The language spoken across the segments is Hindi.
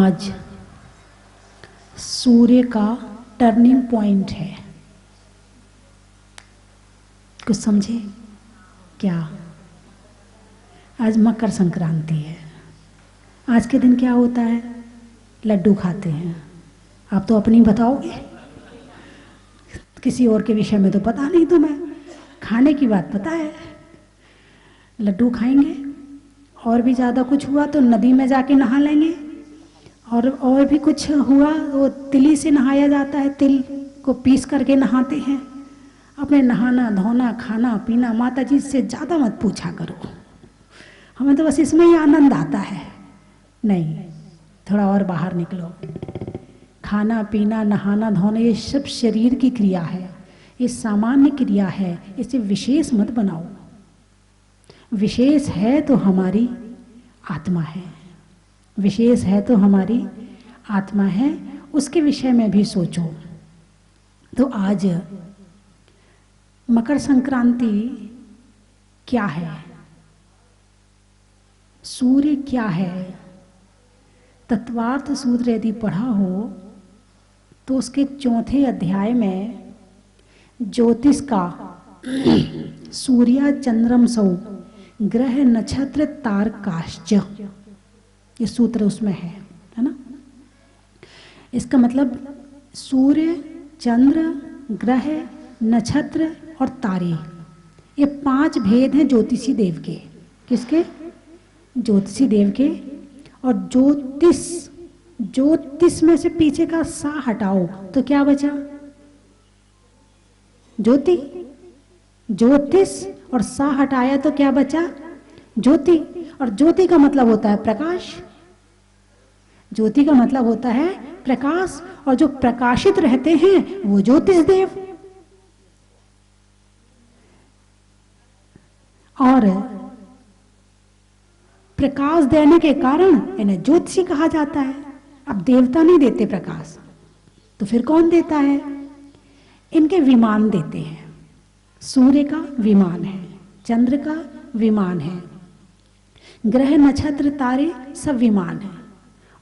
आज सूर्य का टर्निंग पॉइंट है। कुछ समझे क्या? आज मकर संक्रांति है। आज के दिन क्या होता है? लड्डू खाते हैं। आप तो अपनी बताओगे, किसी और के विषय में तो पता नहीं तुम्हें। खाने की बात पता है, लड्डू खाएंगे। और भी ज़्यादा कुछ हुआ तो नदी में जाके नहा लेंगे। और भी कुछ हुआ वो तिली से नहाया जाता है, तिल को पीस करके नहाते हैं। अपने नहाना धोना खाना पीना माता जी से ज़्यादा मत पूछा करो, हमें तो बस इसमें ही आनंद आता है। नहीं, थोड़ा और बाहर निकलो। खाना पीना नहाना धोना ये सब शरीर की क्रिया है, ये सामान्य क्रिया है, इसे विशेष मत बनाओ। विशेष है तो हमारी आत्मा है, विशेष है तो हमारी आत्मा है, उसके विषय में भी सोचो। तो आज मकर संक्रांति क्या है, सूर्य क्या है? तत्वार्थ सूत्र यदि पढ़ा हो तो उसके चौथे अध्याय में ज्योतिष का सूर्य चंद्रम सौ ग्रह नक्षत्र तारकाश्च, ये सूत्र उसमें है ना। इसका मतलब सूर्य चंद्र ग्रह नक्षत्र और तारे, ये 5 भेद हैं ज्योतिषी देव के। किसके? ज्योतिषी देव के। और ज्योतिष में से पीछे का सा हटाओ तो क्या बचा? ज्योति। ज्योतिष और सा हटाया तो क्या बचा? ज्योति। और ज्योति का मतलब होता है प्रकाश। ज्योति का मतलब होता है प्रकाश, और जो प्रकाशित रहते हैं वो ज्योतिष देव। और प्रकाश देने के कारण इन्हें ज्योतिषी कहा जाता है। अब देवता नहीं देते प्रकाश तो फिर कौन देता है? इनके विमान देते हैं। सूर्य का विमान है, चंद्र का विमान है, ग्रह नक्षत्र तारे सब विमान है।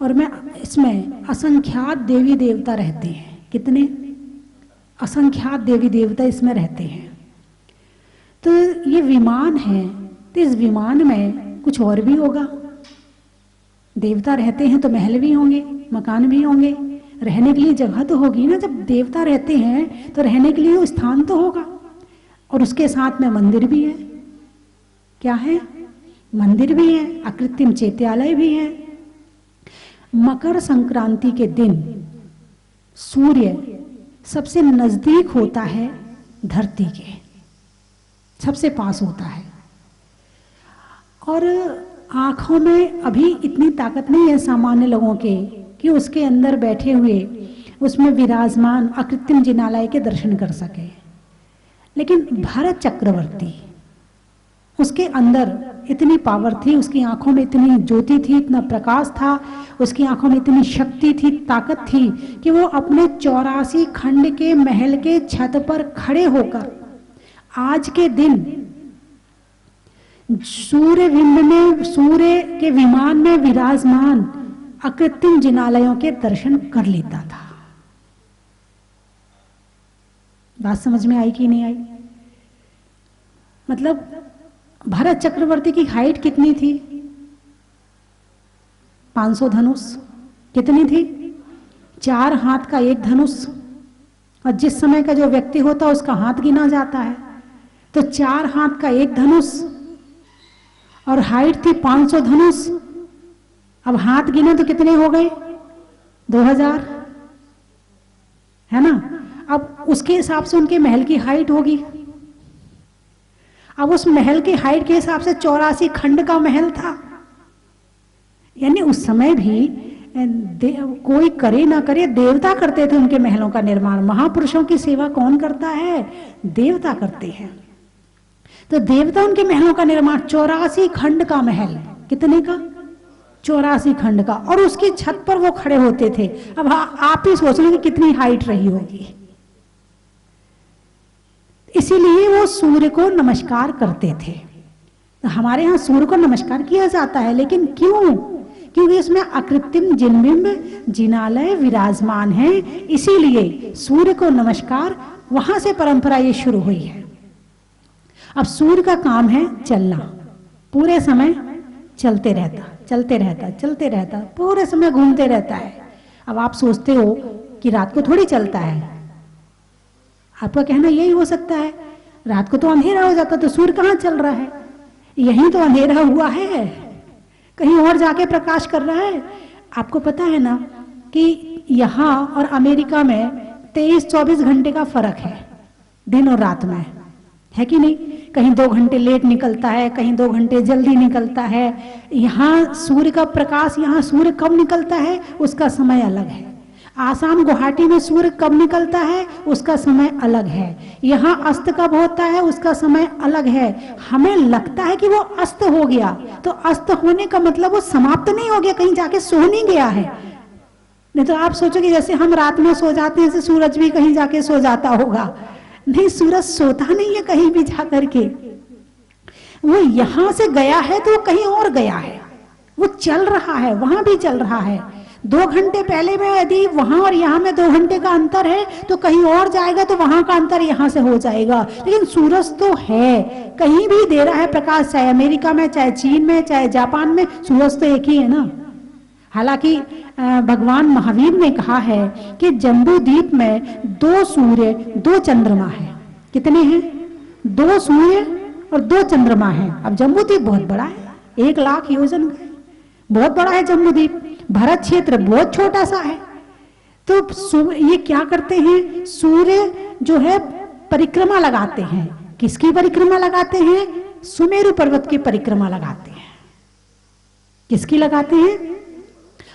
और मैं इसमें असंख्यात देवी देवता रहते हैं। कितने? असंख्यात देवी देवता इसमें रहते हैं। तो ये विमान है, तो इस विमान में कुछ और भी होगा। देवता रहते हैं तो महल भी होंगे, मकान भी होंगे, रहने के लिए जगह तो होगी ना। जब देवता रहते हैं तो रहने के लिए स्थान तो होगा। और उसके साथ में मंदिर भी है। क्या है? मंदिर भी है, अकृत्रिम चैत्यालय भी है। मकर संक्रांति के दिन सूर्य सबसे नजदीक होता है धरती के, सबसे पास होता है। और आंखों में अभी इतनी ताकत नहीं है सामान्य लोगों के कि उसके अंदर बैठे हुए उसमें विराजमान अकृत्रिम जिनालय के दर्शन कर सके। लेकिन भरत चक्रवर्ती, उसके अंदर इतनी पावर थी, उसकी आंखों में इतनी ज्योति थी, इतना प्रकाश था, उसकी आंखों में इतनी शक्ति थी, ताकत थी कि वो अपने 84 खंड के महल के छत पर खड़े होकर आज के दिन सूर्य के विमान में विराजमान अकृत्रिम जिनालयों के दर्शन कर लेता था। बात समझ में आई कि नहीं आई? मतलब भरत चक्रवर्ती की हाइट कितनी थी? 500 धनुष। कितनी थी? 4 हाथ का एक धनुष। और जिस समय का जो व्यक्ति होता है उसका हाथ गिना जाता है, तो 4 हाथ का एक धनुष और हाइट थी 500 धनुष। अब हाथ गिने तो कितने हो गए? 2000, है ना। अब उसके हिसाब से उनके महल की हाइट होगी। अब उस महल की हाइट के हिसाब से 84 खंड का महल था। यानी उस समय भी कोई करे ना करे, देवता करते थे उनके महलों का निर्माण। महापुरुषों की सेवा कौन करता है? देवता करते हैं। तो देवता उनके महलों का निर्माण, 84 खंड का महल। कितने का? 84 खंड का। और उसकी छत पर वो खड़े होते थे। अब आप ही सोच लो कि कितनी हाइट रही होगी। इसीलिए वो सूर्य को नमस्कार करते थे। तो हमारे यहाँ सूर्य को नमस्कार किया जाता है, लेकिन क्यों? क्योंकि इसमें अकृत्रिम जिनबिंब जिनालय विराजमान है, इसीलिए सूर्य को नमस्कार, वहां से परंपरा ये शुरू हुई है। अब सूर्य का काम है चलना, पूरे समय चलते रहता चलते रहता चलते रहता, पूरे समय घूमते रहता है। अब आप सोचते हो कि रात को थोड़ी चलता है, आपका कहना यही हो सकता है, रात को तो अंधेरा हो जाता, तो सूर्य कहाँ चल रहा है? यहीं तो अंधेरा हुआ है, कहीं और जाके प्रकाश कर रहा है। आपको पता है ना कि यहाँ और अमेरिका में 23-24 घंटे का फर्क है दिन और रात में, है कि नहीं? कहीं 2 घंटे लेट निकलता है, कहीं 2 घंटे जल्दी निकलता है। यहाँ सूर्य का प्रकाश, यहाँ सूर्य कब निकलता है उसका समय अलग है। आसाम गुवाहाटी में सूर्य कब निकलता है उसका समय अलग है। यहाँ अस्त कब होता है उसका समय अलग है। हमें लगता है कि वो अस्त हो गया, तो अस्त होने का मतलब वो समाप्त नहीं हो गया, कहीं जाके सो नहीं गया है। नहीं तो आप सोचोगे जैसे हम रात में सो जाते हैं, जैसे सूरज भी कहीं जाके सो जाता होगा। नहीं, सूरज सोता नहीं है कहीं भी जा करके, वो यहां से गया है तो वो कहीं और गया है, वो चल रहा है, वहां भी चल रहा है। 2 घंटे पहले में यदि वहां और यहाँ में 2 घंटे का अंतर है तो कहीं और जाएगा तो वहां का अंतर यहाँ से हो जाएगा। लेकिन सूरज तो है, कहीं भी दे रहा है प्रकाश, चाहे अमेरिका में, चाहे चीन में, चाहे जापान में, सूरज तो एक ही है ना। हालांकि भगवान महावीर ने कहा है कि जम्बू द्वीप में 2 सूर्य 2 चंद्रमा है। कितने हैं? 2 सूर्य और 2 चंद्रमा है। अब जम्बू द्वीप बहुत बड़ा है, 1 लाख योजन का, बहुत बड़ा है जम्बू द्वीप। भारत क्षेत्र बहुत छोटा सा है। तो ये क्या करते हैं, सूर्य जो है परिक्रमा लगाते हैं। किसकी परिक्रमा लगाते हैं? सुमेरु पर्वत की परिक्रमा लगाते हैं। किसकी लगाते हैं?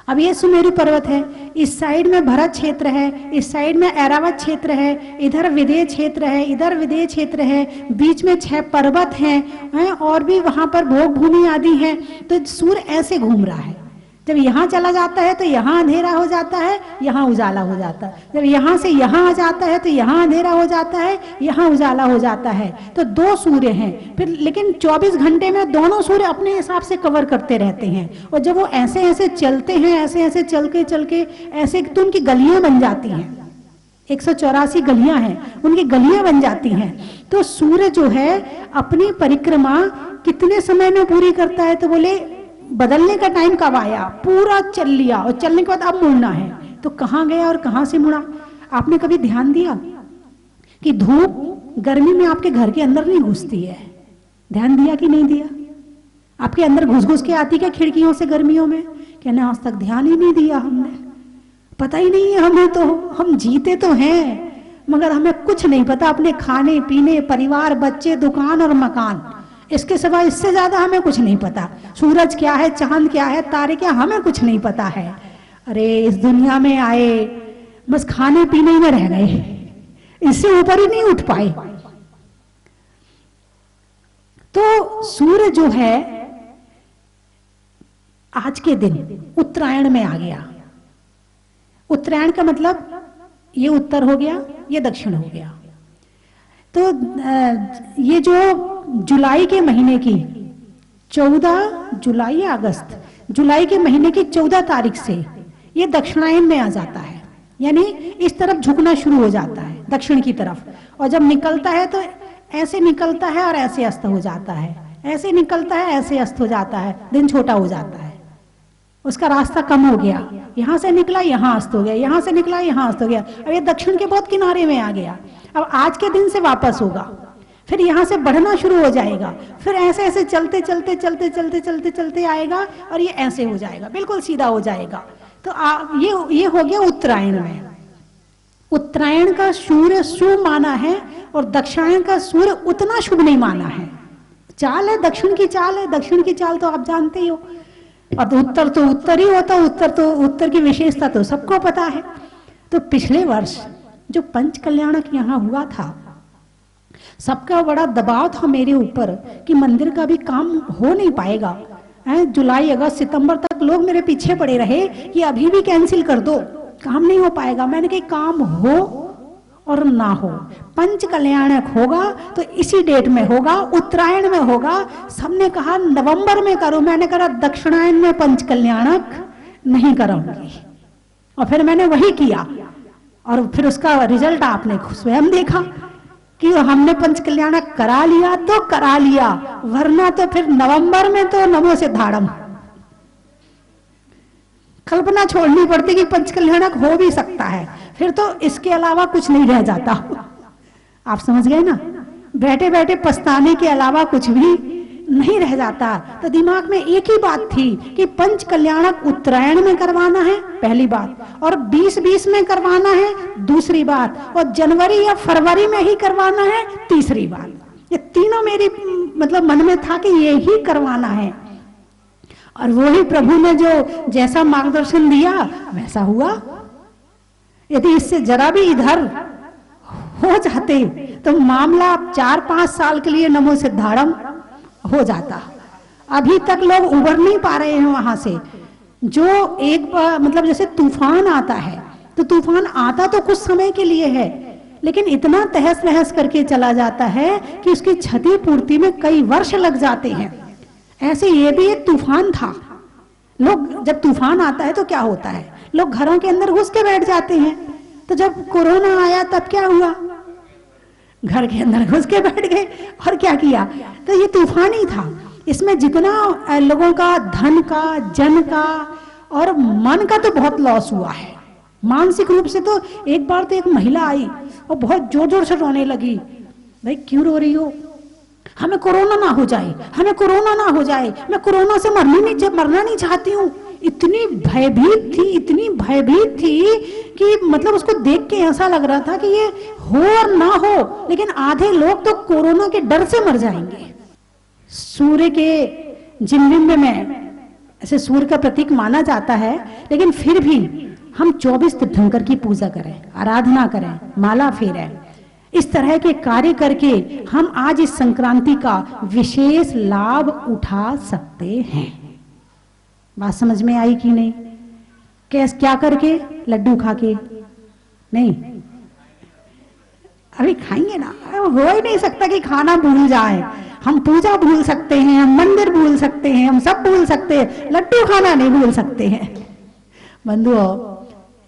अब ये सुमेरु पर्वत है, इस साइड में भरत क्षेत्र है, इस साइड में ऐरावत क्षेत्र है, इधर विदेह क्षेत्र है, इधर विदेह क्षेत्र है, बीच में 6 पर्वत हैं, और भी वहां पर भोग भूमि आदि है। तो सूर्य ऐसे घूम रहा है। जब यहाँ चला जाता है तो यहाँ अंधेरा हो जाता है, यहाँ उजाला हो जाता है। जब यहाँ से यहाँ आ जाता है तो यहाँ अंधेरा हो जाता है, यहाँ उजाला हो जाता है। तो 2 सूर्य हैं, फिर लेकिन 24 घंटे में दोनों सूर्य अपने हिसाब से कवर करते रहते हैं। और जब वो ऐसे ऐसे चलते हैं, ऐसे ऐसे चल के ऐसे, तो उनकी गलियां बन जाती हैं। 184 गलियां हैं, उनकी गलियां बन जाती हैं। तो सूर्य जो है अपनी परिक्रमा कितने समय में पूरी करता है? तो बोले बदलने का टाइम कब आया? पूरा चल लिया, और चलने के बाद अब मुड़ना है। तो कहाँ गया और कहाँ से मुड़ा? आपने कभी ध्यान दिया कि धूप गर्मी में आपके घर के अंदर नहीं घुसती है? ध्यान दिया कि नहीं दिया? आपके अंदर घुस घुस के आती क्या खिड़कियों से गर्मियों में? कहने आज तक ध्यान ही नहीं दिया हमने, पता ही नहीं है हमें। तो हम जीते तो हैं मगर हमें कुछ नहीं पता अपने खाने पीने, परिवार, बच्चे, दुकान और मकान, इसके सिवा इससे ज्यादा हमें कुछ नहीं पता। सूरज क्या है, चांद क्या है, तारे क्या, हमें कुछ नहीं पता है। अरे इस दुनिया में आए बस खाने पीने में रह गए, इससे ऊपर ही नहीं उठ पाए। तो सूर्य जो है आज के दिन उत्तरायण में आ गया। उत्तरायण का मतलब ये उत्तर हो गया, ये दक्षिण हो गया। तो ये जो जुलाई के महीने की 14 जुलाई या अगस्त, जुलाई के महीने की 14 तारीख से ये दक्षिणायन में आ जाता है, यानी इस तरफ झुकना शुरू हो जाता है दक्षिण की तरफ। और जब निकलता है तो ऐसे निकलता है और ऐसे अस्त हो जाता है, ऐसे निकलता है ऐसे अस्त हो जाता है, दिन छोटा हो जाता है, उसका रास्ता कम हो गया। यहां से निकला यहां अस्त हो गया, यहां से निकला यहां अस्त हो गया। अब ये दक्षिण के बहुत किनारे में आ गया। अब आज के दिन से वापस होगा, फिर यहां से बढ़ना शुरू हो जाएगा, फिर ऐसे ऐसे चलते चलते चलते चलते चलते चलते आएगा और ये ऐसे हो जाएगा, बिल्कुल सीधा हो जाएगा। तो ये हो गया उत्तरायण में। उत्तरायण का सूर्य शुभ माना है और दक्षिणायन का सूर्य उतना शुभ नहीं माना है। चाल है, दक्षिण की चाल है, दक्षिण की चाल तो आप जानते ही हो। और उत्तर तो उत्तर ही होता, उत्तर की विशेषता तो सबको पता है। तो पिछले वर्ष जो पंच कल्याणक यहाँ हुआ था, सबका बड़ा दबाव था मेरे ऊपर कि मंदिर का भी काम हो नहीं पाएगा। जुलाई अगस्त सितंबर तक लोग मेरे पीछे पड़े रहे कि अभी भी कैंसिल कर दो, काम नहीं हो पाएगा। मैंने कहा काम हो और ना हो। पंच कल्याणक होगा तो इसी डेट में होगा, उत्तरायण में होगा। सबने कहा नवंबर में करो, मैंने कहा दक्षिणायन में पंच कल्याणक नहीं करूंगी। और फिर मैंने वही किया और फिर उसका रिजल्ट आपने स्वयं देखा कि हमने पंच कल्याणक करा लिया तो करा लिया, वरना तो फिर नवंबर में तो नमो सिद्धाड़म कल्पना छोड़नी पड़ती कि पंच कल्याणक हो भी सकता है, फिर तो इसके अलावा कुछ नहीं रह जाता। आप समझ गए ना, बैठे बैठे पछताने के अलावा कुछ भी नहीं रह जाता। तो दिमाग में एक ही बात थी कि पंच कल्याणक उत्तरायण में करवाना है, पहली बात, और 20-20 में करवाना है, दूसरी बात, और जनवरी या फरवरी में ही करवाना है, तीसरी बात। ये तीनों मेरी मतलब मन में था कि ये ही करवाना है। और वही प्रभु ने जो जैसा मार्गदर्शन दिया वैसा हुआ। यदि इससे जरा भी इधर हो जाते तो मामला 4-5 साल के लिए नमो सिद्धाड़म हो जाता। अभी तक लोग उबर नहीं पा रहे हैं वहां से। जो एक बार मतलब जैसे तूफान आता है तो तूफान आता तो कुछ समय के लिए है, लेकिन इतना तहस नहस करके चला जाता है कि उसकी क्षति पूर्ति में कई वर्ष लग जाते हैं। ऐसे ये भी एक तूफान था। लोग जब तूफान आता है तो क्या होता है, लोग घरों के अंदर घुस के बैठ जाते हैं। तो जब कोरोना आया तब क्या हुआ, घर के अंदर घुस के बैठ गए और क्या किया। तो ये तूफान ही था। इसमें जितना लोगों का धन का, जन का और मन का तो बहुत लॉस हुआ है। मानसिक रूप से तो एक बार तो एक महिला आई और बहुत जोर जोर से रोने लगी, भाई क्यों रो रही हो, हमें कोरोना ना हो जाए, हमें कोरोना ना हो जाए, मैं कोरोना से मरना नहीं चाहती हूँ। इतनी भयभीत थी, इतनी भयभीत थी कि मतलब उसको देख के ऐसा लग रहा था कि ये हो और ना हो, लेकिन आधे लोग तो कोरोना के डर से मर जाएंगे। सूर्य के जिम्बिम्ब में ऐसे सूर्य का प्रतीक माना जाता है, लेकिन फिर भी हम 24 तीर्थंकर की पूजा करें, आराधना करें, माला फेरें, इस तरह के कार्य करके हम आज इस संक्रांति का विशेष लाभ उठा सकते हैं। बात समझ में आई कि नहीं? क्या करके? लड्डू खा के नहीं, अभी खाएंगे ना, हो ही नहीं सकता कि खाना भूल जाए। हम पूजा भूल सकते हैं, हम मंदिर भूल सकते हैं, हम सब भूल सकते हैं, लड्डू खाना नहीं भूल सकते हैं। बंधुओं,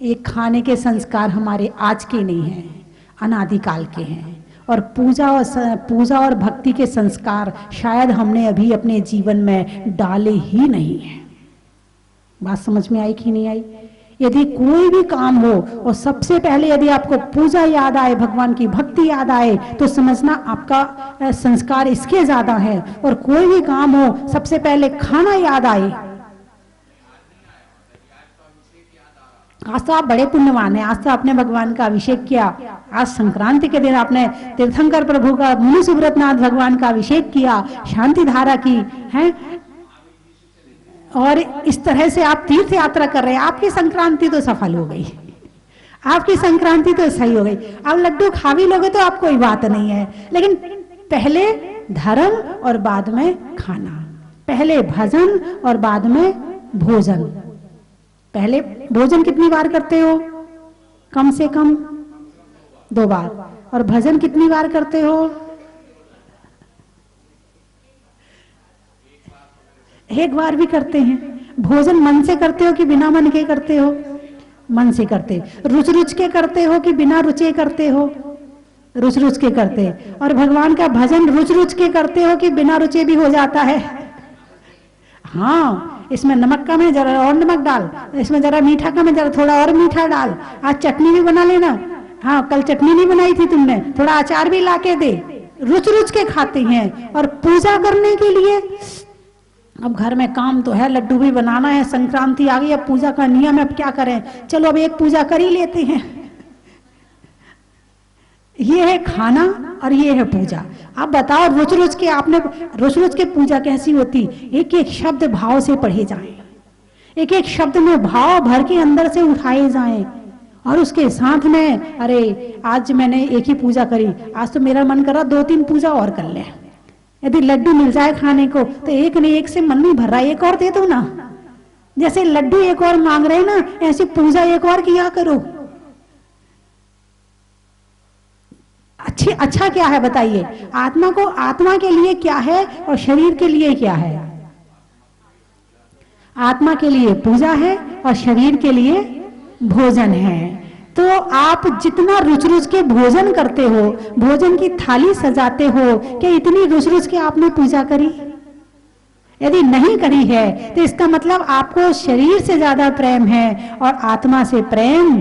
ये खाने के संस्कार हमारे आज के नहीं हैं, अनादिकाल के हैं। और पूजा और भक्ति के संस्कार शायद हमने अभी अपने जीवन में डाले ही नहीं है। बात समझ में आई कि नहीं आई? यदि कोई भी काम हो और सबसे पहले यदि आपको पूजा याद आए, भगवान की भक्ति याद आए, तो समझना आपका संस्कार इसके ज्यादा है। और कोई भी काम हो सबसे पहले खाना याद आए, आज तो आप बड़े पुण्यवान हैं, आज तो आपने भगवान का अभिषेक किया, आज संक्रांति के दिन आपने तीर्थंकर प्रभु का, मुनि सुब्रतनाथ भगवान का अभिषेक किया, शांति धारा की है, और इस तरह से आप तीर्थ यात्रा कर रहे हैं। आपकी संक्रांति तो सफल हो गई, आपकी संक्रांति तो सही हो गई। अब लड्डू खा भी लोगे तो आप कोई बात नहीं है, लेकिन पहले धर्म और बाद में खाना, पहले भजन और बाद में भोजन। पहले भोजन कितनी बार करते हो? कम से कम 2 बार। और भजन कितनी बार करते हो? 1 बार भी करते हैं। भोजन मन से करते हो कि बिना मन के करते हो? मन से करते। रुच के करते हो कि बिना रुचे करते हो? रुच के करते। और भगवान का भजन रुच के करते हो कि बिना रुचे भी हो जाता है? हाँ, इसमें नमक कम है, जरा और नमक डाल, इसमें जरा मीठा कम है, जरा थोड़ा और मीठा डाल, आज चटनी भी बना लेना, हाँ कल चटनी नहीं बनाई थी तुमने, थोड़ा अचार भी लाके दे। रुच के खाते हैं। और पूजा करने के लिए अब घर में काम तो है, लड्डू भी बनाना है, संक्रांति आ गई, अब पूजा का नियम है, अब क्या करें, चलो अब एक पूजा कर ही लेते हैं। ये है खाना और ये है पूजा। आप बताओ रुच के आपने रुच के पूजा कैसी होती? एक एक शब्द भाव से पढ़े जाएं, एक एक शब्द में भाव भर के अंदर से उठाए जाएं, और उसके साथ में अरे आज मैंने एक ही पूजा करी, आज तो मेरा मन कर रहा 2-3 पूजा और कर ले। यदि लड्डू मिल जाए खाने को तो एक नहीं, एक से मन नहीं भर रहा, एक और दे दो ना। जैसे लड्डू एक और मांग रहे ना, ऐसी पूजा एक और किया करो। अच्छा क्या है बताइए? आत्मा को, आत्मा के लिए क्या है और शरीर के लिए क्या है? आत्मा के लिए पूजा है और शरीर के लिए भोजन है। तो आप जितना रुच रुच के भोजन करते हो, भोजन की थाली सजाते हो, क्या इतनी रुच रुच के आपने पूजा करी? यदि नहीं करी है तो इसका मतलब आपको शरीर से ज्यादा प्रेम है और आत्मा से प्रेम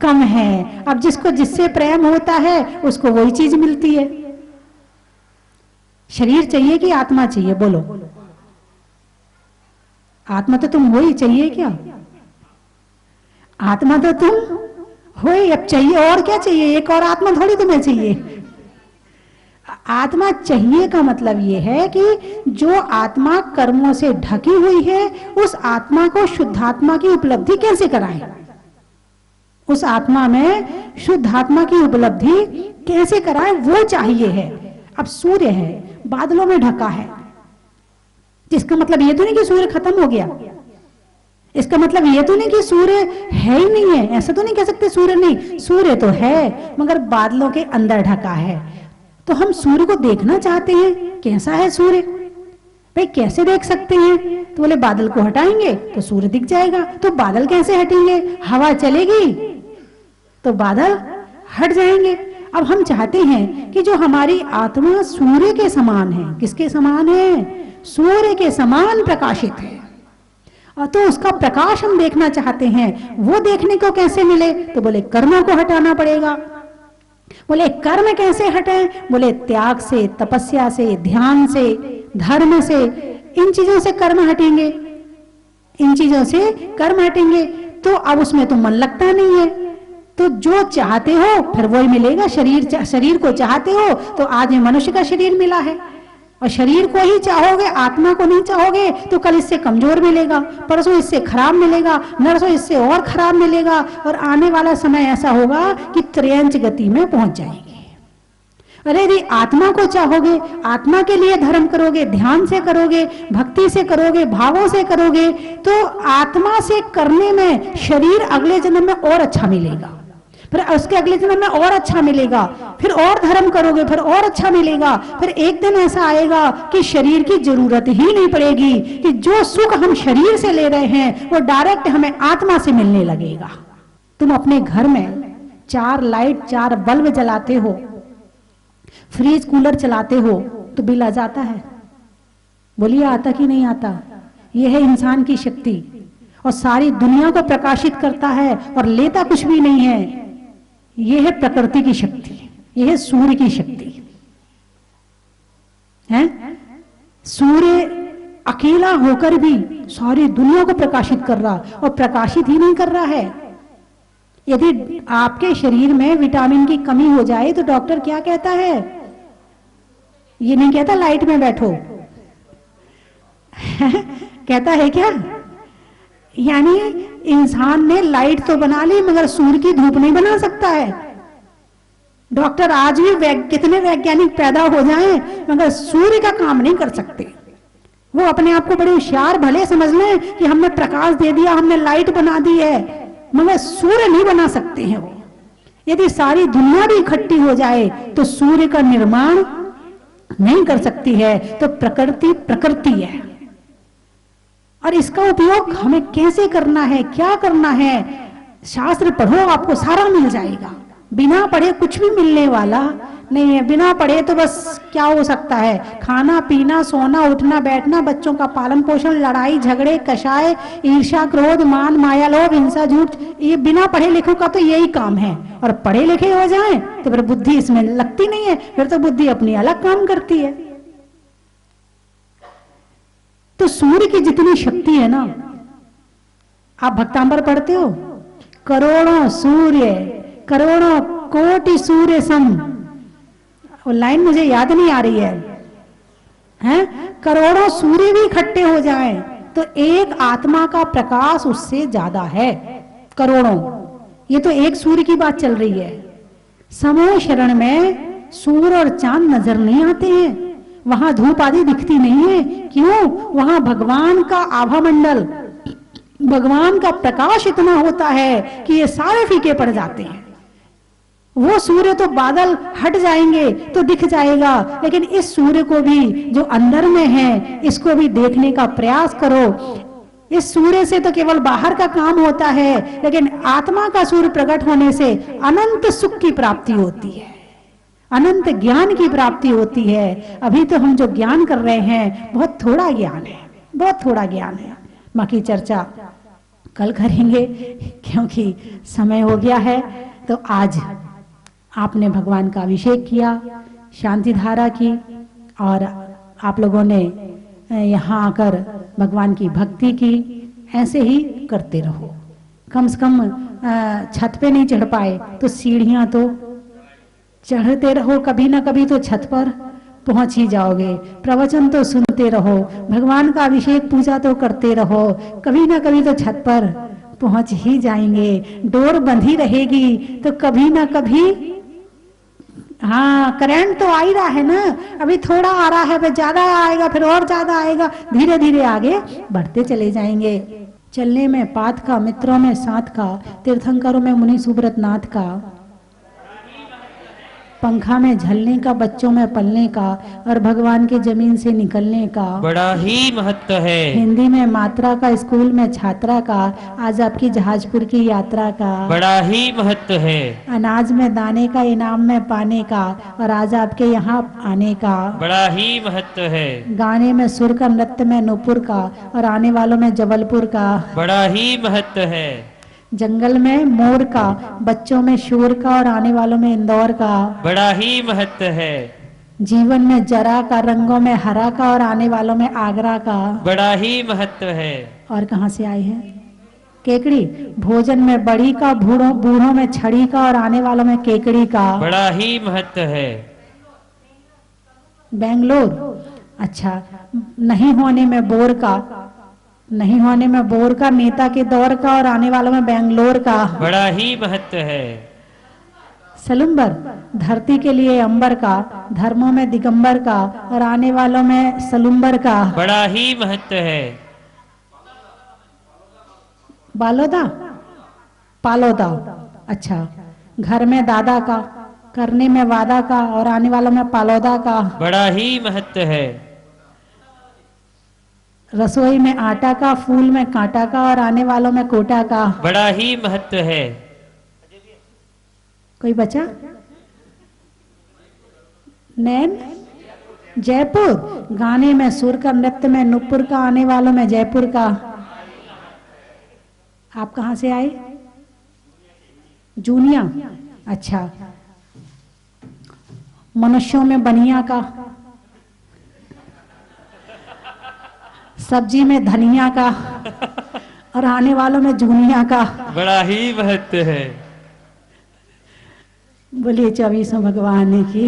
कम है। अब जिसको जिससे प्रेम होता है उसको वही चीज मिलती है। शरीर चाहिए कि आत्मा चाहिए? बोलो। आत्मा तो तुम हो ही, चाहिए क्या? आत्मा तो तुम हो ही, अब चाहिए और क्या चाहिए? एक और आत्मा थोड़ी तुम्हें चाहिए। आत्मा चाहिए का मतलब यह है कि जो आत्मा कर्मों से ढकी हुई है उस आत्मा को शुद्धात्मा की उपलब्धि कैसे कराएं? उस आत्मा में शुद्धात्मा की उपलब्धि कैसे कराएं वो चाहिए है। अब सूर्य है, बादलों में ढका है, जिसका मतलब ये तो नहीं कि सूर्य खत्म हो गया। इसका मतलब ये तो नहीं कि सूर्य है ही नहीं है, ऐसा तो नहीं कह सकते सूर्य नहीं, सूर्य तो है मगर बादलों के अंदर ढका है। तो हम सूर्य को देखना चाहते हैं, कैसा है सूर्य? भाई कैसे देख सकते हैं? तो बोले बादल को हटाएंगे तो सूर्य दिख जाएगा। तो बादल कैसे हटेंगे? हवा चलेगी तो बादल हट जाएंगे। अब हम चाहते हैं कि जो हमारी आत्मा सूर्य के समान है। किसके समान है? सूर्य के समान प्रकाशित है, और तो उसका प्रकाश हम देखना चाहते हैं। वो देखने को कैसे मिले? तो बोले कर्मों को हटाना पड़ेगा। बोले कर्म कैसे हटे? बोले त्याग से, तपस्या से, ध्यान से, धर्म से, इन चीजों से कर्म हटेंगे, इन चीजों से कर्म हटेंगे। तो अब उसमें तो मन लगता नहीं है। तो जो चाहते हो फिर वही मिलेगा। शरीर को चाहते हो तो आज मनुष्य का शरीर मिला है, और शरीर को ही चाहोगे, आत्मा को नहीं चाहोगे तो कल इससे कमजोर मिलेगा, परसों इससे खराब मिलेगा, नरसों इससे और खराब मिलेगा, और आने वाला समय ऐसा होगा कि त्रयंच गति में पहुंच जाएंगे। अरे यदि आत्मा को चाहोगे, आत्मा के लिए धर्म करोगे, ध्यान से करोगे, भक्ति से करोगे, भावों से करोगे, तो आत्मा से करने में शरीर अगले जन्म में और अच्छा मिलेगा, फिर उसके अगले जन्म में और अच्छा मिलेगा, फिर और धर्म करोगे फिर और अच्छा मिलेगा। फिर एक दिन ऐसा आएगा कि शरीर की जरूरत ही नहीं पड़ेगी, कि जो सुख हम शरीर से ले रहे हैं वो डायरेक्ट हमें आत्मा से मिलने लगेगा। तुम अपने घर में 4 लाइट 4 बल्ब जलाते हो, फ्रिज कूलर चलाते हो तो बिल आ जाता है। बोलिए आता कि नहीं आता? यह है इंसान की शक्ति, और सारी दुनिया को प्रकाशित करता है और लेता कुछ भी नहीं है। यह है प्रकृति की शक्ति, यह है सूर्य की शक्ति है। सूर्य अकेला होकर भी सारी दुनिया को प्रकाशित कर रहा, और प्रकाशित ही नहीं कर रहा है। यदि आपके शरीर में विटामिन की कमी हो जाए तो डॉक्टर क्या कहता है? ये नहीं कहता लाइट में बैठो कहता है क्या? यानी इंसान ने लाइट तो बना ली मगर सूर्य की धूप नहीं बना सकता है। डॉक्टर आज भी कितने वैज्ञानिक पैदा हो जाएं मगर सूर्य का काम नहीं कर सकते। वो अपने आप को बड़े होशियार भले समझ लें कि हमने प्रकाश दे दिया, हमने लाइट बना दी है, मगर सूर्य नहीं बना सकते हैं वो। यदि सारी दुनिया भी इकट्ठी हो जाए तो सूर्य का निर्माण नहीं कर सकती है। तो प्रकृति प्रकृति है, और इसका उपयोग हमें कैसे करना है, क्या करना है, शास्त्र पढ़ो आपको सारा मिल जाएगा। बिना पढ़े कुछ भी मिलने वाला नहीं है। बिना पढ़े तो बस क्या हो सकता है? खाना पीना, सोना, उठना बैठना, बच्चों का पालन पोषण, लड़ाई झगड़े, कषाय, ईर्ष्या, क्रोध, मान, माया, लोभ, हिंसा, झूठ, ये बिना पढ़े लिखे का तो यही काम है। और पढ़े लिखे हो जाए तो फिर बुद्धि इसमें लगती नहीं है, फिर तो बुद्धि अपनी अलग काम करती है। तो सूर्य की जितनी शक्ति है ना, आप भक्तांबर पढ़ते हो, करोड़ों सूर्य, करोड़ों कोटि सूर्य सम, वो लाइन मुझे याद नहीं आ रही है, हैं? करोड़ों सूर्य भी इकट्ठे हो जाएं तो एक आत्मा का प्रकाश उससे ज्यादा है। करोड़ों, ये तो एक सूर्य की बात चल रही है। समूह शरण में सूर्य और चांद नजर नहीं आते हैं, वहां धूप आदि दिखती नहीं है। क्यों? वहां भगवान का आभा मंडल, भगवान का प्रकाश इतना होता है कि ये सारे फीके पड़ जाते हैं। वो सूर्य तो बादल हट जाएंगे तो दिख जाएगा, लेकिन इस सूर्य को भी जो अंदर में है इसको भी देखने का प्रयास करो। इस सूर्य से तो केवल बाहर का काम होता है, लेकिन आत्मा का सूर्य प्रकट होने से अनंत सुख की प्राप्ति होती है, अनंत ज्ञान की प्राप्ति होती है। अभी तो हम जो ज्ञान कर रहे हैं बहुत थोड़ा ज्ञान है, बहुत थोड़ा ज्ञान है। बाकी चर्चा कल करेंगे क्योंकि समय हो गया है। तो आज आपने भगवान का अभिषेक किया, शांति धारा की, और आप लोगों ने यहाँ आकर भगवान की भक्ति की। ऐसे ही करते रहो। कम से कम छत पे नहीं चढ़ पाए तो सीढ़ियाँ तो चढ़ते रहो, कभी ना कभी तो छत पर पहुंच ही जाओगे। प्रवचन तो सुनते रहो, भगवान का अभिषेक पूजा तो करते रहो, कभी ना कभी तो छत पर पहुंच ही जाएंगे। डोर बंधी रहेगी तो कभी ना कभी, हाँ करंट तो आ ही रहा है ना, अभी थोड़ा आ रहा है, फिर ज्यादा आएगा, फिर और ज्यादा आएगा, धीरे धीरे आगे बढ़ते चले जाएंगे। चलने में पाथ का, मित्रों में साथ का, तीर्थंकरों में मुनि सुब्रत नाथ का, पंखा में झलने का, बच्चों में पलने का, और भगवान के जमीन से निकलने का बड़ा ही महत्व है। हिंदी में मात्रा का, स्कूल में छात्रा का, आज आपकी जहाजपुर की यात्रा का बड़ा ही महत्व है। अनाज में दाने का, इनाम में पाने का, और आज आपके यहाँ आने का बड़ा ही महत्व है। गाने में सुर का, नृत्य में नूपुर का, और आने वालों में जबलपुर का बड़ा ही महत्व है। जंगल में मोर का, बच्चों में शोर का, और आने वालों में इंदौर का बड़ा ही महत्व है। जीवन में जरा का, रंगों में हरा का, और आने वालों में आगरा का बड़ा ही महत्व है। और कहाँ से आए हैं? केकड़ी। भोजन में बड़ी का, बूढ़ों में छड़ी का, और आने वालों में केकड़ी का बड़ा ही महत्व है। बेंगलोर। अच्छा, नहीं होने में बोर का, नहीं होने में बोर का, नेता के दौर का, और आने वालों में बेंगलोर का बड़ा ही महत्व है। सलुम्बर। धरती के लिए अंबर का, धर्मों में दिगंबर का, और आने वालों में सलुम्बर का बड़ा ही महत्व है। बालोदा, पालोदा। अच्छा, घर में दादा का, करने में वादा का, और आने वालों में पालोदा का बड़ा ही महत्व है। रसोई में आटा का, फूल में कांटा का, और आने वालों में कोटा का बड़ा ही महत्व है। कोई बचा? नैन। जयपुर। गाने में सुर का, नृत्य में नुपुर का, आने वालों में जयपुर का। आप कहाँ से आए? जूनिया। अच्छा, मनुष्यों में बनिया का, सब्जी में धनिया का, और आने वालों में जूनिया का बड़ा ही महत्व है। बोलिए 24 भगवान की।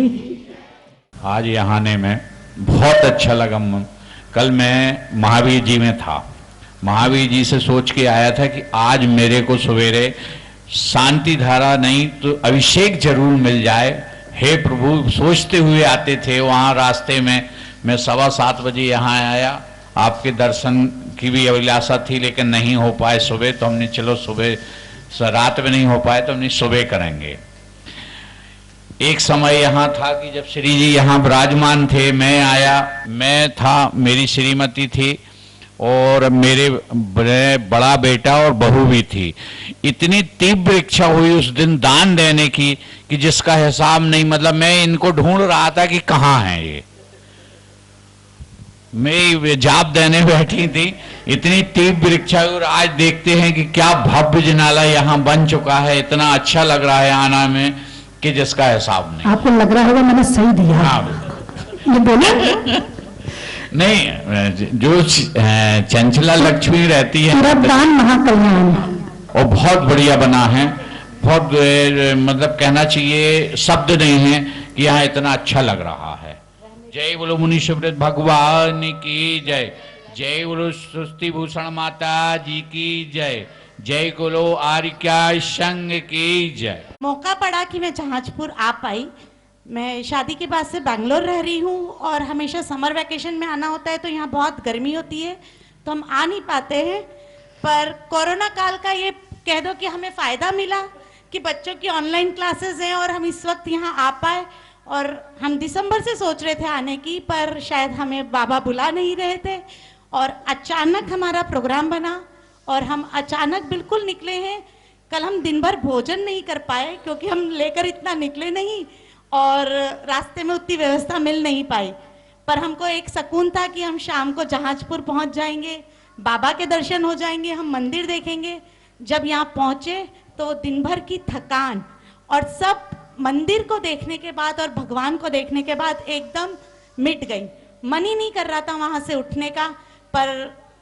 आज यहाँ आने में बहुत अच्छा लगा। कल मैं महावीर जी में था, महावीर जी से सोच के आया था कि आज मेरे को सवेरे शांति धारा नहीं तो अभिषेक जरूर मिल जाए। हे प्रभु, सोचते हुए आते थे। वहाँ रास्ते में मैं 7:15 बजे यहाँ आया। आपके दर्शन की भी अभिलाषा थी लेकिन नहीं हो पाए सुबह, तो हमने चलो सुबह, रात में नहीं हो पाए तो हमने सुबह करेंगे। एक समय यहाँ था कि जब श्री जी यहाँ विराजमान थे, मैं आया, मैं था, मेरी श्रीमती थी और मेरे बड़ा बेटा और बहू भी थी। इतनी तीव्र इच्छा हुई उस दिन दान देने की कि जिसका हिसाब नहीं। मतलब मैं इनको ढूंढ रहा था कि कहाँ हैं ये। मैं जाप देने बैठी थी, इतनी तीव्र इच्छा। और आज देखते हैं कि क्या भव्य जिनाला यहाँ बन चुका है। इतना अच्छा लग रहा है आना में कि जिसका हिसाब नहीं। आपको लग रहा होगा मैंने सही दिया। हाँ, ये बोले नहीं, जो चंचला लक्ष्मी रहती है दान महाकल्याण, और बहुत बढ़िया बना है। बहुत मतलब कहना चाहिए शब्द नहीं है कि यहाँ इतना अच्छा लग रहा है। जय बोलो मुनि सुब्रत भगवान की जय। जय बोलो सृष्टि भूषण माता जी की जय। जय बोलो आर्या संघ की जय। मौका पड़ा कि मैं जहाजपुर आ पाई। मैं शादी के बाद से बैंगलोर रह रही हूँ और हमेशा समर वैकेशन में आना होता है, तो यहाँ बहुत गर्मी होती है तो हम आ नहीं पाते हैं। पर कोरोना काल का ये कह दो कि हमें फ़ायदा मिला कि बच्चों की ऑनलाइन क्लासेस हैं और हम इस वक्त यहाँ आ पाए। और हम दिसंबर से सोच रहे थे आने की, पर शायद हमें बाबा बुला नहीं रहे थे और अचानक हमारा प्रोग्राम बना और हम अचानक बिल्कुल निकले हैं। कल हम दिन भर भोजन नहीं कर पाए क्योंकि हम लेकर इतना निकले नहीं और रास्ते में उतनी व्यवस्था मिल नहीं पाई, पर हमको एक सुकून था कि हम शाम को जहाजपुर पहुंच जाएंगे, बाबा के दर्शन हो जाएंगे, हम मंदिर देखेंगे। जब यहाँ पहुंचे तो दिन भर की थकान और सब मंदिर को देखने के बाद और भगवान को देखने के बाद एकदम मिट गई। मन ही नहीं कर रहा था वहां से उठने का, पर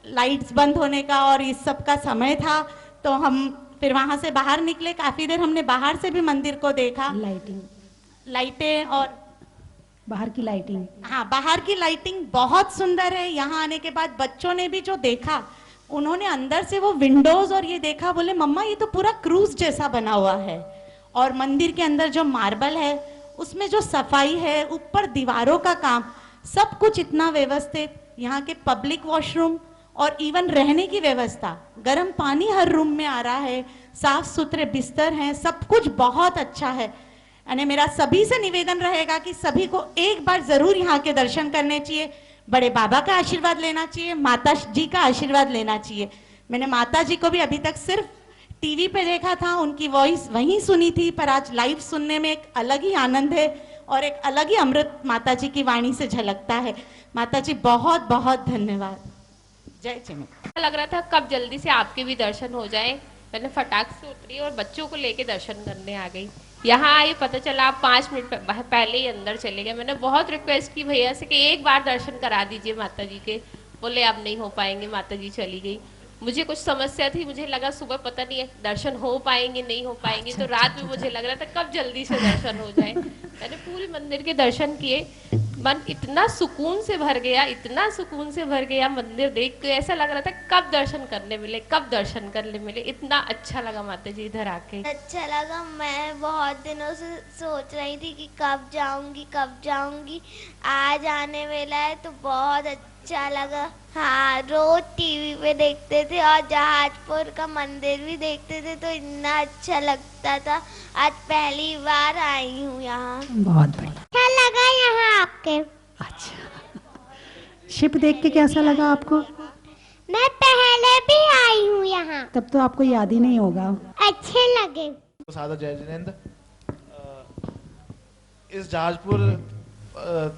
लाइट्स बंद होने का और इस सब का समय था तो हम फिर वहां से बाहर निकले। काफी देर हमने बाहर से भी मंदिर को देखा, लाइटें और बाहर की लाइटिंग, हाँ बाहर की लाइटिंग बहुत सुंदर है। यहाँ आने के बाद बच्चों ने भी जो देखा, उन्होंने अंदर से वो विंडोज और ये देखा, बोले मम्मा ये तो पूरा क्रूज जैसा बना हुआ है। और मंदिर के अंदर जो मार्बल है उसमें जो सफाई है, ऊपर दीवारों का काम, सब कुछ इतना व्यवस्थित। यहाँ के पब्लिक वॉशरूम और इवन रहने की व्यवस्था, गर्म पानी हर रूम में आ रहा है, साफ सुथरे बिस्तर हैं, सब कुछ बहुत अच्छा है। यानी मेरा सभी से निवेदन रहेगा कि सभी को एक बार जरूर यहाँ के दर्शन करने चाहिए, बड़े बाबा का आशीर्वाद लेना चाहिए, माता जी का आशीर्वाद लेना चाहिए। मैंने माता जी को भी अभी तक सिर्फ टीवी पे देखा था, उनकी वॉइस वहीं सुनी थी, पर आज लाइव सुनने में एक अलग ही आनंद है और एक अलग ही अमृत माता जी की वाणी से झलकता है। माता जी बहुत बहुत धन्यवाद। जय चिन्ह। लग रहा था कब जल्दी से आपके भी दर्शन हो जाए। मैंने फटाक से उतरी और बच्चों को लेके दर्शन करने आ गई। यहाँ आई, पता चला आप 5 मिनट पहले ही अंदर चले गए। मैंने बहुत रिक्वेस्ट की भैया से कि एक बार दर्शन करा दीजिए माता जी के, बोले अब नहीं हो पाएंगे, माता जी चली गई। मुझे कुछ समस्या थी, मुझे लगा सुबह पता नहीं है दर्शन हो पाएंगे नहीं हो पाएंगे, तो रात में मुझे लग रहा था कब जल्दी से दर्शन हो जाए। मैंने पूरे मंदिर के दर्शन किए, मन इतना सुकून से भर गया, इतना सुकून से भर गया मंदिर देख के। ऐसा लग रहा था कब दर्शन करने मिले, कब दर्शन करने मिले। इतना अच्छा लगा माता जी इधर आके। अच्छा लगा। मैं बहुत दिनों से सोच रही थी कि कब जाऊंगी, आज आने मिला है तो बहुत अच्छा लगा। हाँ, रोज टीवी पे देखते थे और जहाजपुर का मंदिर भी देखते थे तो इतना अच्छा लगता था। आज पहली बार आई हूँ यहाँ। बहुत बढ़िया। अच्छा लगा यहाँ आपके। अच्छा, शिप देख के कैसा लगा आपको? मैं पहले भी आई हूँ यहाँ। तब तो आपको याद ही नहीं होगा। अच्छे लगे। सादा जय जिनेंद्र। इस जहाजपुर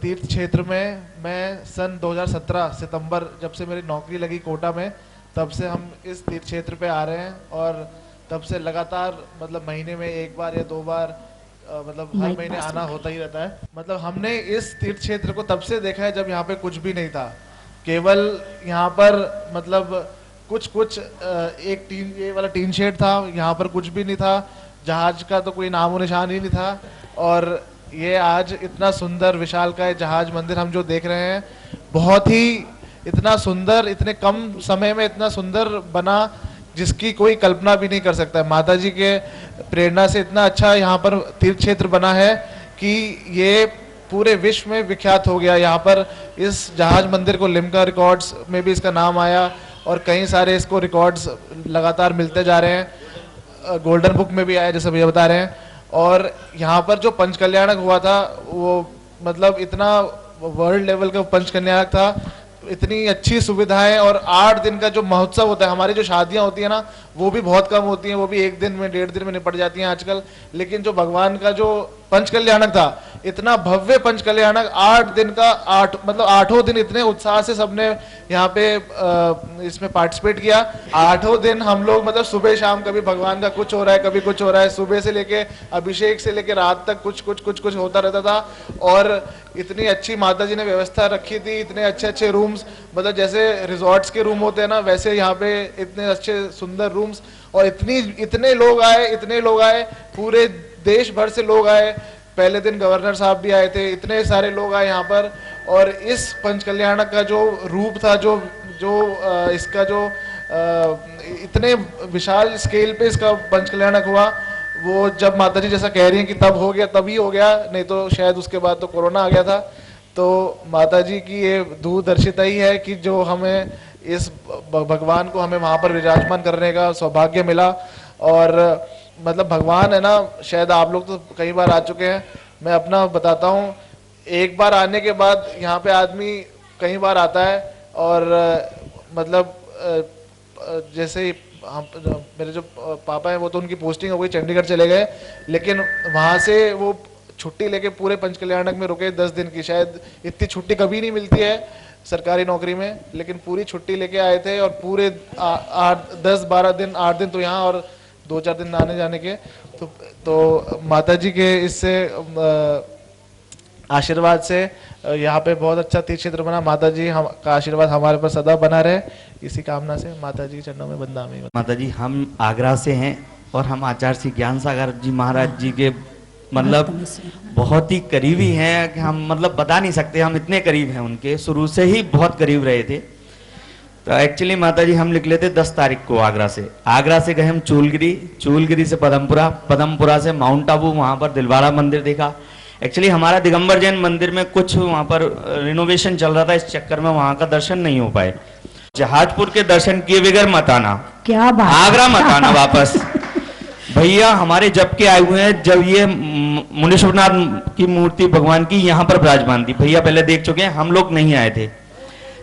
तीर्थ क्षेत्र में मैं सन 2017 सितंबर, जब से मेरी नौकरी लगी कोटा में, तब से हम इस तीर्थ क्षेत्र पे आ रहे हैं और तब से लगातार मतलब महीने में 1 बार या 2 बार मतलब हर महीने आना होता ही रहता है। मतलब हमने इस तीर्थ क्षेत्र को तब से देखा है जब यहाँ पे कुछ भी नहीं था, केवल यहाँ पर मतलब कुछ एक टीन, ये वाला टीन शेड था, यहाँ पर कुछ भी नहीं था, जहाज का तो कोई नामो निशान ही नहीं था। और ये आज इतना सुंदर विशालकाय जहाज मंदिर हम जो देख रहे हैं, बहुत ही इतना सुंदर, इतने कम समय में इतना सुंदर बना जिसकी कोई कल्पना भी नहीं कर सकता। माता जी के प्रेरणा से इतना अच्छा यहाँ पर तीर्थ क्षेत्र बना है कि ये पूरे विश्व में विख्यात हो गया। यहाँ पर इस जहाज मंदिर को लिम्का रिकॉर्ड्स में भी इसका नाम आया और कई सारे इसको रिकॉर्ड्स लगातार मिलते जा रहे हैं, गोल्डन बुक में भी आया जैसे भैया बता रहे हैं। और यहाँ पर जो पंच कल्याणक हुआ था वो मतलब इतना वर्ल्ड लेवल का पंच कल्याणक था, इतनी अच्छी सुविधाएं, और 8 दिन का जो महोत्सव होता है, हमारी जो शादियां होती है ना वो भी बहुत कम होती हैं, वो भी 1 दिन में 1.5 दिन में निपट जाती हैं आजकल। लेकिन जो भगवान का जो पंच कल्याणक था, इतना भव्य पंच कल्याणक, 8 दिन का 8 मतलब 8हों दिन इतने उत्साह से सबने यहाँ पे इसमें पार्टिसिपेट किया। 8हों दिन हम लोग मतलब सुबह शाम कभी भगवान का कुछ हो रहा है, कभी कुछ हो रहा है, सुबह से लेके अभिषेक से लेके रात तक कुछ होता रहता था। और इतनी अच्छी माता जी ने व्यवस्था रखी थी, इतने अच्छे रूम्स, मतलब जैसे रिजॉर्ट्स के रूम होते हैं ना, वैसे यहाँ पे इतने अच्छे सुंदर रूम्स। और इतने लोग आए, पूरे देश भर से लोग आए। पहले दिन गवर्नर साहब भी आए थे, इतने सारे लोग आए यहाँ पर। और इस पंच कल्याणक का जो रूप था, इसका जो इतने विशाल स्केल पे इसका पंच कल्याणक हुआ, वो जब माता जी जैसा कह रही हैं कि तब हो गया, तभी हो गया, नहीं तो शायद उसके बाद तो कोरोना आ गया था। तो माता जी की ये दूरदर्शिता ही है कि जो हमें इस भगवान को हमें वहाँ पर विराजमान करने का सौभाग्य मिला। और मतलब भगवान है ना, शायद आप लोग तो कई बार आ चुके हैं, मैं अपना बताता हूँ। एक बार आने के बाद यहाँ पे आदमी कई बार आता है और मतलब जैसे ही हम मेरे जो पापा हैं वो तो उनकी पोस्टिंग हो गई, चंडीगढ़ चले गए, लेकिन वहाँ से वो छुट्टी लेके पूरे पंचकल्याणक में रुके 10 दिन की। शायद इतनी छुट्टी कभी नहीं मिलती है सरकारी नौकरी में, लेकिन पूरी छुट्टी लेके आए थे और पूरे 10-12 दिन, 8 दिन तो यहाँ और 2-4 दिन आने जाने के। तो माता जी के इससे आशीर्वाद से यहाँ पे बहुत अच्छा तीर्थ क्षेत्र बना। माता जी का आशीर्वाद हमारे पर सदा बना रहे, इसी कामना से माता जी के चरणों में बंदामी। माता जी, हम आगरा से हैं और हम आचार्य श्री ज्ञान सागर जी महाराज जी के मतलब बहुत ही करीबी हैं कि हम मतलब बता नहीं सकते, हम इतने करीब हैं उनके, शुरू से ही बहुत करीब रहे थे। तो एक्चुअली माता जी हम निकले थे 10 तारीख को आगरा से गए हम चूलगिरी से पदमपुरा से माउंट आबू, वहाँ पर दिलवाड़ा मंदिर देखा। एक्चुअली हमारा दिगंबर जैन मंदिर में कुछ वहाँ पर रिनोवेशन चल रहा था, इस चक्कर में वहाँ का दर्शन नहीं हो पाए। जहाजपुर के दर्शन किए बगैर मत आना, क्या बात, आगरा मत आना वापस। भैया हमारे जब के आए हुए हैं, जब ये मुनीश्वरनाथ की मूर्ति भगवान की यहाँ पर विराजमान थी, भैया पहले देख चुके हैं, हम लोग नहीं आए थे।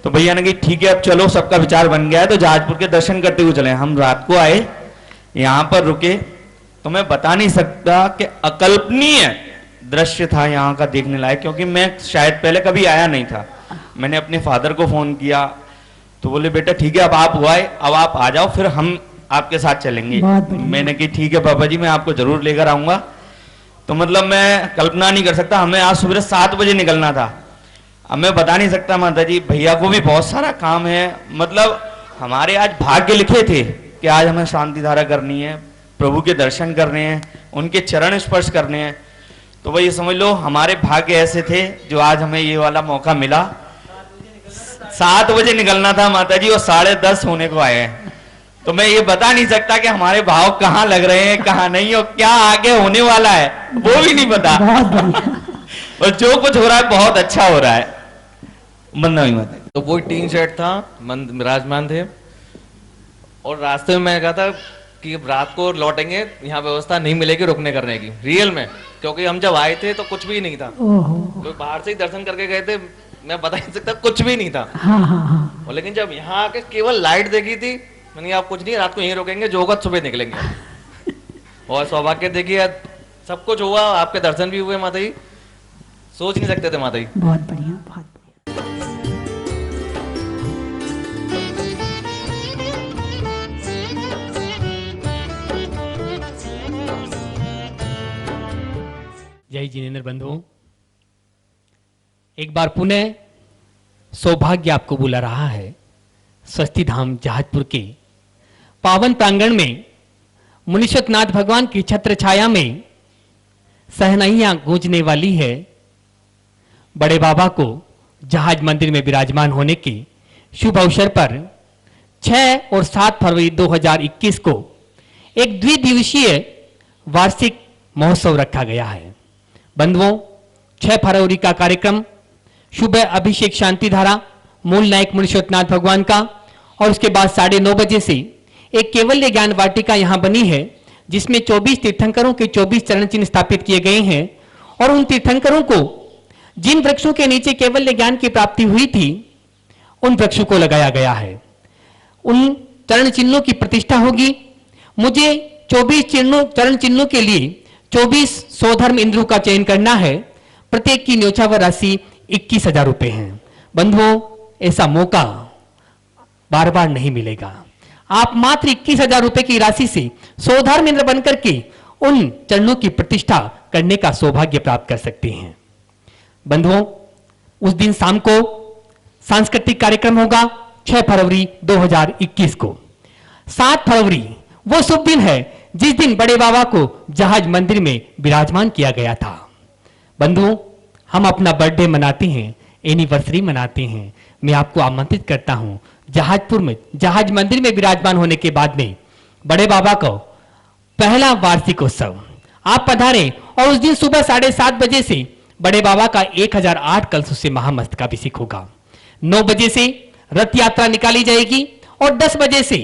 तो भैया ने कहा ठीक है अब चलो, सबका विचार बन गया है तो जहाजपुर के दर्शन करते हुए चले। हम रात को आए, यहाँ पर रुके, तो मैं बता नहीं सकता कि अकल्पनीय दृश्य था यहाँ का देखने लायक, क्योंकि मैं शायद पहले कभी आया नहीं था। मैंने अपने फादर को फोन किया तो बोले बेटा ठीक है अब आप हुआ है, अब आप आ जाओ, फिर हम आपके साथ चलेंगे। मैंने कहा ठीक है पापा जी, मैं आपको जरूर लेकर आऊंगा। तो मतलब मैं कल्पना नहीं कर सकता, हमें आज सुबह 7 बजे निकलना था। अब मैं बता नहीं सकता माता जी, भैया को भी बहुत सारा काम है, मतलब हमारे आज भाग्य लिखे थे कि आज हमें शांति धारा करनी है, प्रभु के दर्शन करने हैं, उनके चरण स्पर्श करने हैं। तो वही समझ लो हमारे भाग्य ऐसे थे जो आज हमें ये वाला मौका मिला। 7 बजे निकलना था माता जी और 10:30 होने को आए हैं। तो मैं ये बता नहीं सकता कि हमारे भाव कहाँ लग रहे हैं कहाँ नहीं, और क्या आगे होने वाला है वो भी नहीं पता। और जो कुछ हो रहा है बहुत अच्छा हो रहा है। बंदा हुई माता। तो वो टीन शेड था, विराजमान थे, और रास्ते में मैं कहा था कि रात को लौटेंगे, यहाँ व्यवस्था नहीं मिलेगी रुकने करने की, रियल में, क्योंकि हम जब आए थे तो कुछ भी नहीं था। तो बाहर से ही दर्शन करके गए थे, मैं बता नहीं सकता कुछ भी नहीं था। और लेकिन जब यहाँ आके केवल लाइट देखी थी, मैंने आप कुछ नहीं, रात को यहीं रुकेंगे, जो होगा सुबह निकलेंगे। और सौभाग्य देखिए सब कुछ हुआ, आपके दर्शन भी हुए माता जी, सोच नहीं सकते थे माता जी। बहुत बढ़िया, बहुत जय जिनेंद्र बंधु, एक बार पुनः सौभाग्य आपको बुला रहा है स्वस्ति धाम जहाजपुर के पावन प्रांगण में। मुनीश्वरनाथ भगवान की छत्र छाया में सहनाइयां गूंजने वाली है। बड़े बाबा को जहाज मंदिर में विराजमान होने के शुभ अवसर पर 6 और 7 फरवरी 2021 को एक द्विदिवसीय वार्षिक महोत्सव रखा गया है। बंधुओं, 6 फरवरी का कार्यक्रम सुबह अभिषेक शांति धारा मूल नायक मुनीश्वरनाथ भगवान का, और उसके बाद 9:30 बजे से एक केवल्य ज्ञान वाटिका यहाँ बनी है, जिसमें 24 तीर्थंकरों के 24 चरण चिन्ह स्थापित किए गए हैं। और उन तीर्थंकरों को जिन वृक्षों के नीचे केवल्य ज्ञान की प्राप्ति हुई थी, उन वृक्षों को लगाया गया है। उन चरण चिन्हों की प्रतिष्ठा होगी। मुझे 24 चरण चिन्हों के लिए 24 स्वधर्म इंद्रों का चयन करना है। प्रत्येक की न्योछावर राशि 21,000 रुपए है। बंधुओं, ऐसा मौका बार बार नहीं मिलेगा। आप मात्र 21,000 रुपए की राशि से स्वधर्म इंद्र बनकर के उन चरणों की प्रतिष्ठा करने का सौभाग्य प्राप्त कर सकते हैं। बंधुओं, उस दिन शाम को सांस्कृतिक कार्यक्रम होगा 6 फरवरी 2021 को। 7 फरवरी वो शुभ दिन है जिस दिन बड़े बाबा को जहाज मंदिर में विराजमान किया गया था। बंधुओं, हम अपना बर्थडे मनाते हैं, एनिवर्सरी मनाते हैं। मैं आपको आमंत्रित करता हूं जहाजपुर में जहाज मंदिर में विराजमान होने के बाद में बड़े बाबा को पहला वार्षिक उत्सव आप पधारें। और उस दिन सुबह 7:30 बजे से बड़े बाबा का 1008 कलशों से महामस्तकाभिषेक होगा। 9 बजे से रथ यात्रा निकाली जाएगी और 10 बजे से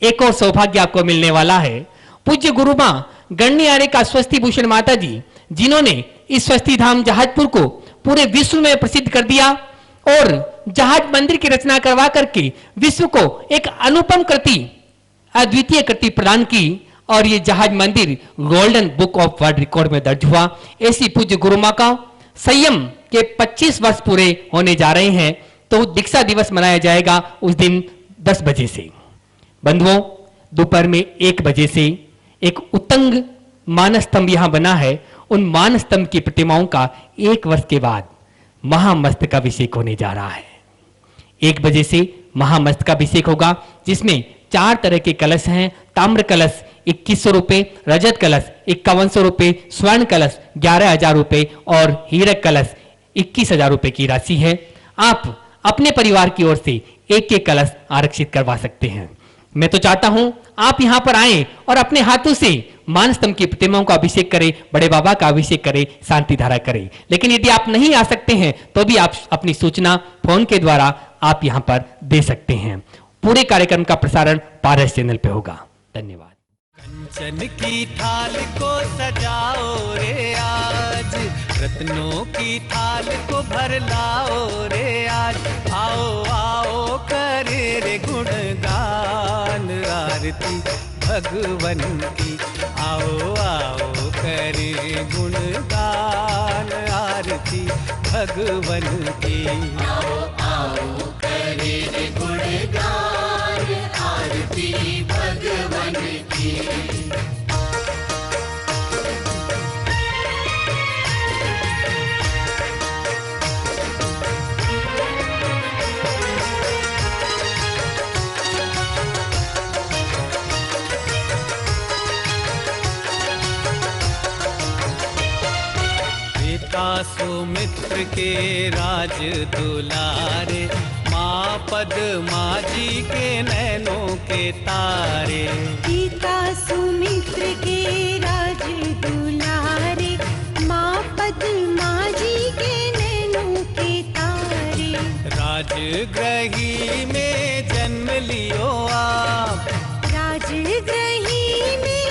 एक और सौभाग्य आपको मिलने वाला है। पूज्य गुरुमा गणनी आर्य का स्वस्ति भूषण माता जी, जिन्होंने इस स्वस्ति धाम जहाजपुर को पूरे विश्व में प्रसिद्ध कर दिया और जहाज मंदिर की रचना करवा करके विश्व को एक अनुपम कृति, अद्वितीय कृति प्रदान की और ये जहाज मंदिर golden book of world record में दर्ज हुआ। ऐसी पूज्य गुरु मां का संयम के 25 वर्ष पूरे होने जा रहे हैं, तो दीक्षा दिवस मनाया जाएगा उस दिन 10 बजे से। बंधुओं, दोपहर में 1 बजे से एक उत्तंग मानस्तंभ यहां बना है। उन मानस्तंभ की प्रतिमाओं का 1 वर्ष के बाद महामस्तकाभिषेक होने जा रहा है। 1 बजे से महामस्तकाभिषेक होगा, जिसमें 4 तरह के कलश हैं। ताम्र कलश 2100 रुपए, रजत कलश 5100 रुपए, स्वर्ण कलश 11,000 रुपए और हीरक कलश 21,000 रुपए की राशि है। आप अपने परिवार की ओर से एक कलश आरक्षित करवा सकते हैं। मैं तो चाहता हूं आप यहां पर आएं और अपने हाथों से मानस्तंभ की प्रतिमाओं का अभिषेक करें, बड़े बाबा का अभिषेक करें, शांति धारा करें। लेकिन यदि आप नहीं आ सकते हैं तो भी आप अपनी सूचना फोन के द्वारा आप यहां पर दे सकते हैं। पूरे कार्यक्रम का प्रसारण पारस चैनल पे होगा। धन्यवाद। कंचन की थाल को सजाओ रे आज, रत्नों की थाल को भर लाओ रे आज। आओ आओ करे रे गुणगान आरती भगवन की। आओ आओ करे गुणगान आरती भगवन की। आओ आओ करे रे गुणगान आरती भगवन की। सुमित्र के राज दुलारे, माँ पद्मा जी के नैनों के तारे। पिता सुमित्र के राज दुलारे, माँ पद्मा जी के नैनों के तारे। राजगृही में जन्म लियो आप, राजगृही में